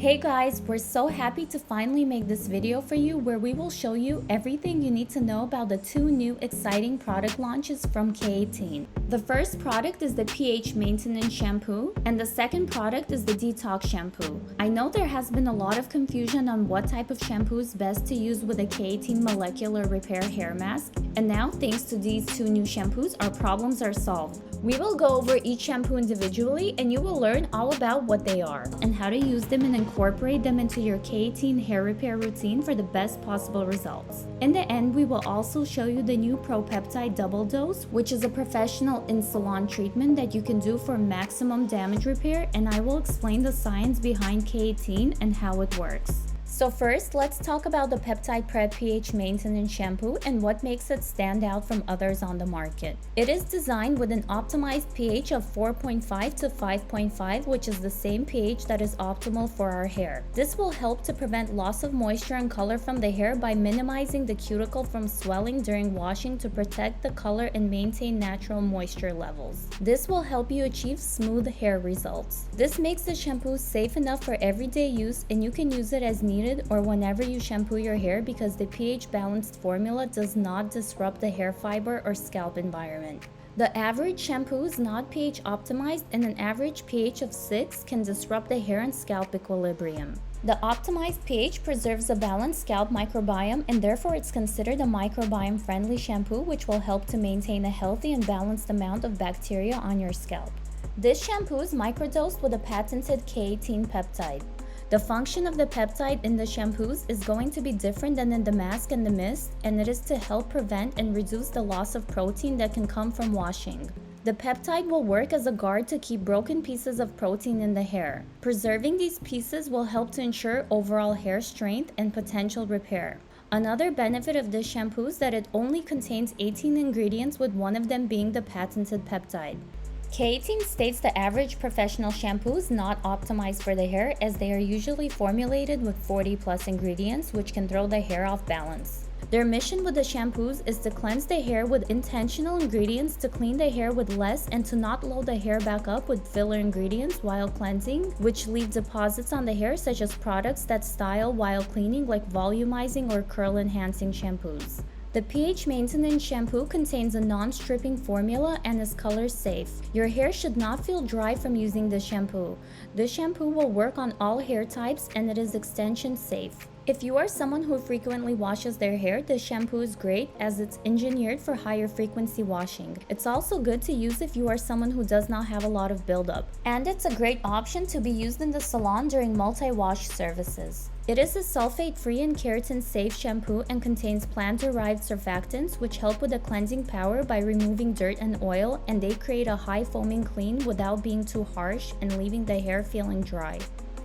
Hey guys, we're so happy to finally make this video for you where we will show you everything you need to know about the two new exciting product launches from K18. The first product is the pH Maintenance Shampoo and the second product is the Detox Shampoo. I know there has been a lot of confusion on what type of shampoo is best to use with a K18 molecular repair hair mask, and now thanks to these two new shampoos, our problems are solved. We will go over each shampoo individually and you will learn all about what they are and how to use them and incorporate them into your K18 hair repair routine for the best possible results. In the end, we will also show you the new ProPeptide Double Dose, which is a professional in-salon treatment that you can do for maximum damage repair, and I will explain the science behind K18 and how it works. So first, let's talk about the Peptide Prep pH Maintenance Shampoo and what makes it stand out from others on the market. It is designed with an optimized pH of 4.5 to 5.5, which is the same pH that is optimal for our hair. This will help to prevent loss of moisture and color from the hair by minimizing the cuticle from swelling during washing to protect the color and maintain natural moisture levels. This will help you achieve smooth hair results. This makes the shampoo safe enough for everyday use, and you can use it as needed or whenever you shampoo your hair because the pH balanced formula does not disrupt the hair fiber or scalp environment. The average shampoo is not pH optimized, and an average pH of 6 can disrupt the hair and scalp equilibrium. The optimized pH preserves a balanced scalp microbiome, and therefore it's considered a microbiome friendly shampoo, which will help to maintain a healthy and balanced amount of bacteria on your scalp. This shampoo is microdosed with a patented K18 peptide. The function of the peptide in the shampoos is going to be different than in the mask and the mist, and it is to help prevent and reduce the loss of protein that can come from washing. The peptide will work as a guard to keep broken pieces of protein in the hair. Preserving these pieces will help to ensure overall hair strength and potential repair. Another benefit of this shampoo is that it only contains 18 ingredients, with one of them being the patented peptide. K18 states the average professional shampoo is not optimized for the hair, as they are usually formulated with 40+ ingredients, which can throw the hair off balance. Their mission with the shampoos is to cleanse the hair with intentional ingredients, to clean the hair with less, and to not load the hair back up with filler ingredients while cleansing, which leave deposits on the hair, such as products that style while cleaning, like volumizing or curl enhancing shampoos. The pH Maintenance Shampoo contains a non-stripping formula and is color safe. Your hair should not feel dry from using this shampoo. This shampoo will work on all hair types, and it is extension safe. If you are someone who frequently washes their hair, this shampoo is great as it's engineered for higher frequency washing. It's also good to use if you are someone who does not have a lot of buildup. And it's a great option to be used in the salon during multi-wash services. It is a sulfate-free and keratin-safe shampoo and contains plant-derived surfactants, which help with the cleansing power by removing dirt and oil, and they create a high foaming clean without being too harsh and leaving the hair feeling dry.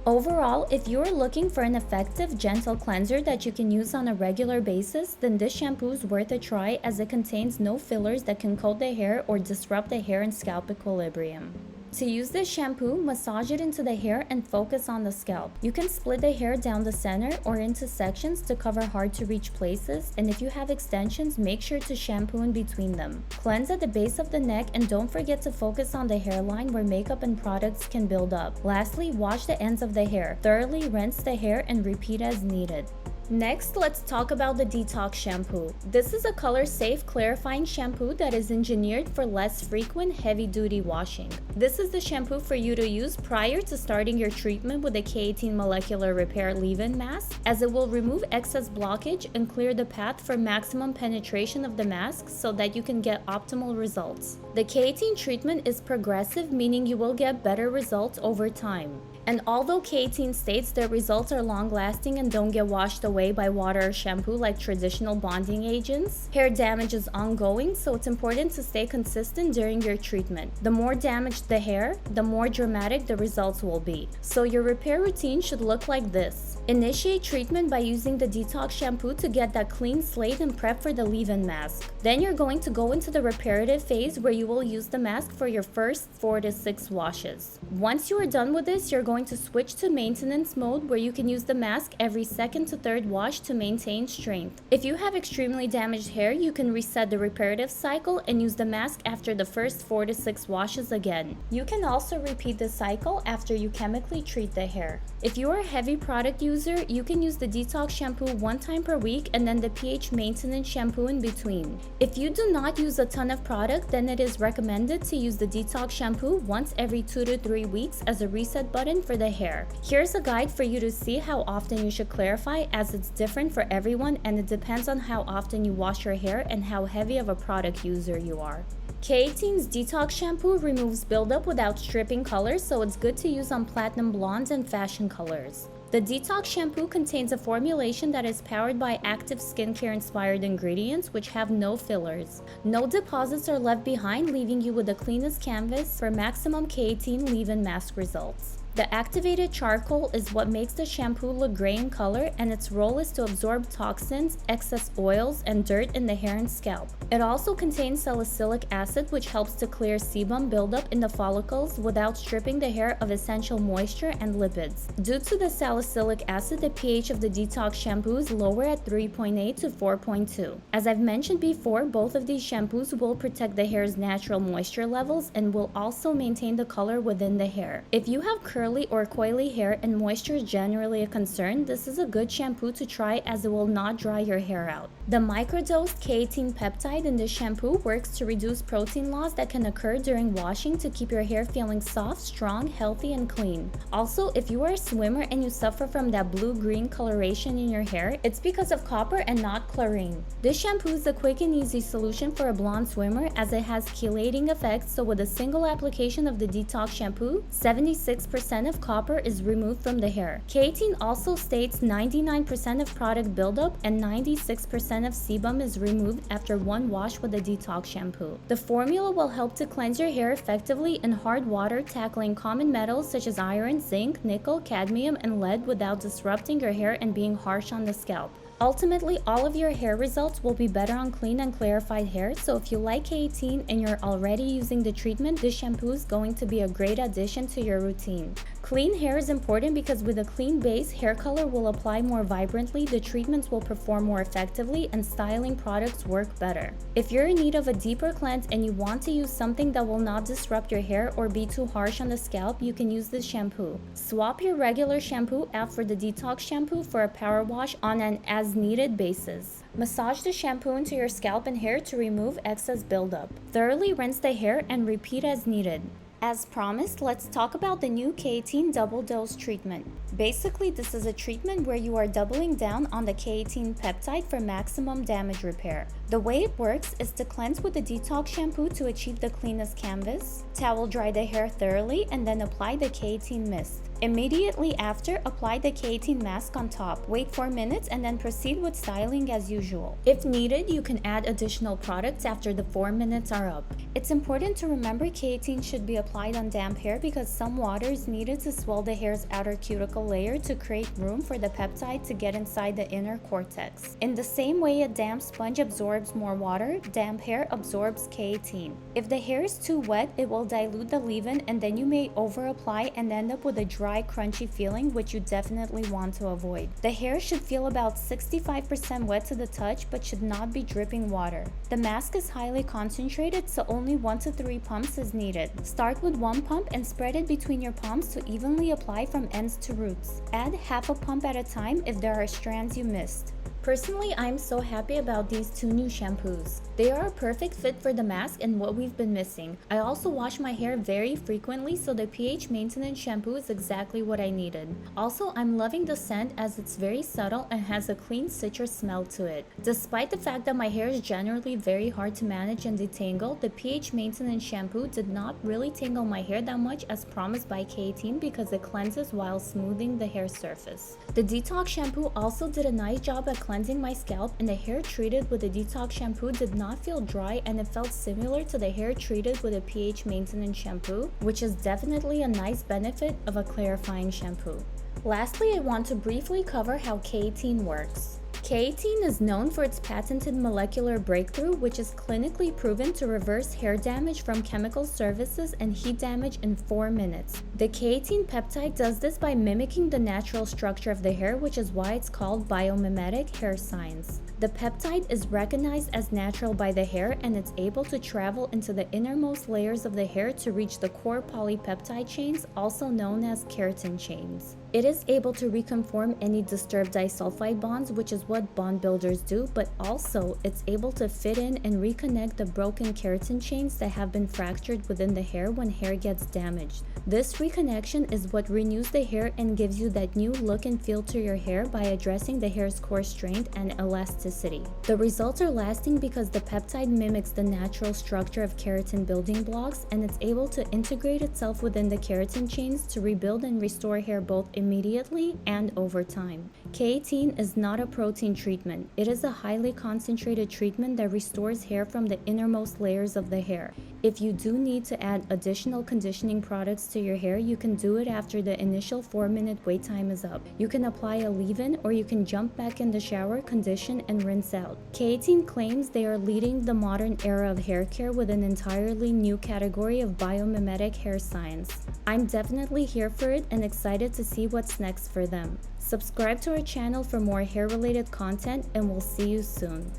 Overall, if you are looking for an effective, gentle cleanser that you can use on a regular basis, then this shampoo is worth a try, as it contains no fillers that can coat the hair or disrupt the hair and scalp equilibrium. To use this shampoo, massage it into the hair and focus on the scalp. You can split the hair down the center or into sections to cover hard to reach places, and if you have extensions, make sure to shampoo in between them. Cleanse at the base of the neck, and don't forget to focus on the hairline where makeup and products can build up. Lastly, wash the ends of the hair. Thoroughly rinse the hair and repeat as needed. Next, let's talk about the Detox Shampoo. This is a color-safe, clarifying shampoo that is engineered for less frequent, heavy-duty washing. This is the shampoo for you to use prior to starting your treatment with the K18 Molecular Repair Leave-In Mask, as it will remove excess blockage and clear the path for maximum penetration of the mask so that you can get optimal results. The K18 treatment is progressive, meaning you will get better results over time. And although K18 states their results are long-lasting and don't get washed away by water or shampoo like traditional bonding agents, hair damage is ongoing, so it's important to stay consistent during your treatment. The more damaged the hair, the more dramatic the results will be. So your repair routine should look like this. Initiate treatment by using the Detox Shampoo to get that clean slate and prep for the leave-in mask. Then you're going to go into the reparative phase, where you will use the mask for your first 4 to 6 washes. Once you are done with this, you're going to switch to maintenance mode, where you can use the mask every second to third wash to maintain strength. If you have extremely damaged hair, you can reset the reparative cycle and use the mask after the first 4 to 6 washes again. You can also repeat the cycle after you chemically treat the hair. If you are a heavy product user, you can use the Detox shampoo 1 time per week and then the pH maintenance shampoo in between. If you do not use a ton of product, then it is recommended to use the Detox shampoo once every 2 to 3 weeks as a reset button for the hair. Here's a guide for you to see how often you should clarify, as it's different for everyone and it depends on how often you wash your hair and how heavy of a product user you are. K18's Detox shampoo removes buildup without stripping colors, so it's good to use on platinum blondes and fashion colors. The Detox shampoo contains a formulation that is powered by active skincare inspired ingredients which have no fillers. No deposits are left behind, leaving you with the cleanest canvas for maximum K18 leave-in mask results. The activated charcoal is what makes the shampoo look gray in color, and its role is to absorb toxins, excess oils, and dirt in the hair and scalp. It also contains salicylic acid, which helps to clear sebum buildup in the follicles without stripping the hair of essential moisture and lipids. Due to the salicylic acid, the pH of the Detox shampoo is lower at 3.8 to 4.2. As I've mentioned before, both of these shampoos will protect the hair's natural moisture levels and will also maintain the color within the hair. If you have curly or coily hair and moisture is generally a concern, this is a good shampoo to try, as it will not dry your hair out. The microdosed K18 peptide in this shampoo works to reduce protein loss that can occur during washing to keep your hair feeling soft, strong, healthy, and clean. Also, if you are a swimmer and you suffer from that blue-green coloration in your hair, it's because of copper and not chlorine. This shampoo is a quick and easy solution for a blonde swimmer, as it has chelating effects, so with a single application of the Detox shampoo, 76% of copper is removed from the hair. K18 also states 99% of product buildup and 96% of sebum is removed after 1 wash with the Detox shampoo. The formula will help to cleanse your hair effectively in hard water, tackling common metals such as iron, zinc, nickel, cadmium, and lead without disrupting your hair and being harsh on the scalp. Ultimately, all of your hair results will be better on clean and clarified hair, so if you like K18 and you're already using the treatment, this shampoo is going to be a great addition to your routine. Clean hair is important because with a clean base, hair color will apply more vibrantly, the treatments will perform more effectively, and styling products work better. If you're in need of a deeper cleanse and you want to use something that will not disrupt your hair or be too harsh on the scalp, you can use this shampoo. Swap your regular shampoo out for the Detox shampoo for a power wash on an as-needed basis. Massage the shampoo into your scalp and hair to remove excess buildup. Thoroughly rinse the hair and repeat as needed. As promised, let's talk about the new K18 double dose treatment. Basically, this is a treatment where you are doubling down on the K18 peptide for maximum damage repair. The way it works is to cleanse with the Detox shampoo to achieve the cleanest canvas, towel dry the hair thoroughly, and then apply the K18 mist. Immediately after, apply the K18 mask on top. Wait 4 minutes and then proceed with styling as usual. If needed, you can add additional products after the 4 minutes are up. It's important to remember K18 should be applied on damp hair because some water is needed to swell the hair's outer cuticle layer to create room for the peptide to get inside the inner cortex. In the same way a damp sponge absorbs more water, damp hair absorbs K18. If the hair is too wet, it will dilute the leave-in, and then you may over-apply and end up with a dry, crunchy feeling, which you definitely want to avoid. The hair should feel about 65% wet to the touch but should not be dripping water. The mask is highly concentrated, so only 1 to 3 pumps is needed. Start with 1 pump and spread it between your palms to evenly apply from ends to roots. Add half a pump at a time if there are strands you missed. Personally, I'm so happy about these 2 new shampoos. They are a perfect fit for the mask and what we've been missing. I also wash my hair very frequently, so the pH maintenance shampoo is exactly what I needed. Also, I'm loving the scent as it's very subtle and has a clean citrus smell to it. Despite the fact that my hair is generally very hard to manage and detangle, the pH maintenance shampoo did not really tangle my hair that much as promised by K18 because it cleanses while smoothing the hair surface. The Detox shampoo also did a nice job at cleansing my scalp, and the hair treated with the Detox shampoo did not feel dry, and it felt similar to the hair treated with a pH maintenance shampoo, which is definitely a nice benefit of a clarifying shampoo. Lastly, I want to briefly cover how K18 works. K18 is known for its patented molecular breakthrough, which is clinically proven to reverse hair damage from chemical services and heat damage in 4 minutes. The K18 peptide does this by mimicking the natural structure of the hair, which is why it's called biomimetic hair science. The peptide is recognized as natural by the hair, and it's able to travel into the innermost layers of the hair to reach the core polypeptide chains, also known as keratin chains. It is able to reconform any disturbed disulfide bonds, which is what bond builders do, but also it's able to fit in and reconnect the broken keratin chains that have been fractured within the hair when hair gets damaged. This reconnection is what renews the hair and gives you that new look and feel to your hair by addressing the hair's core strength and elasticity. The results are lasting because the peptide mimics the natural structure of keratin building blocks, and it's able to integrate itself within the keratin chains to rebuild and restore hair both immediately and over time. K18 is not a protein treatment. It is a highly concentrated treatment that restores hair from the innermost layers of the hair. If you do need to add additional conditioning products to your hair, you can do it after the initial 4-minute wait time is up. You can apply a leave-in, or you can jump back in the shower, condition, and rinse out. K18 claims they are leading the modern era of hair care with an entirely new category of biomimetic hair science. I'm definitely here for it and excited to see what's next for them. Subscribe to our channel for more hair-related content, and we'll see you soon.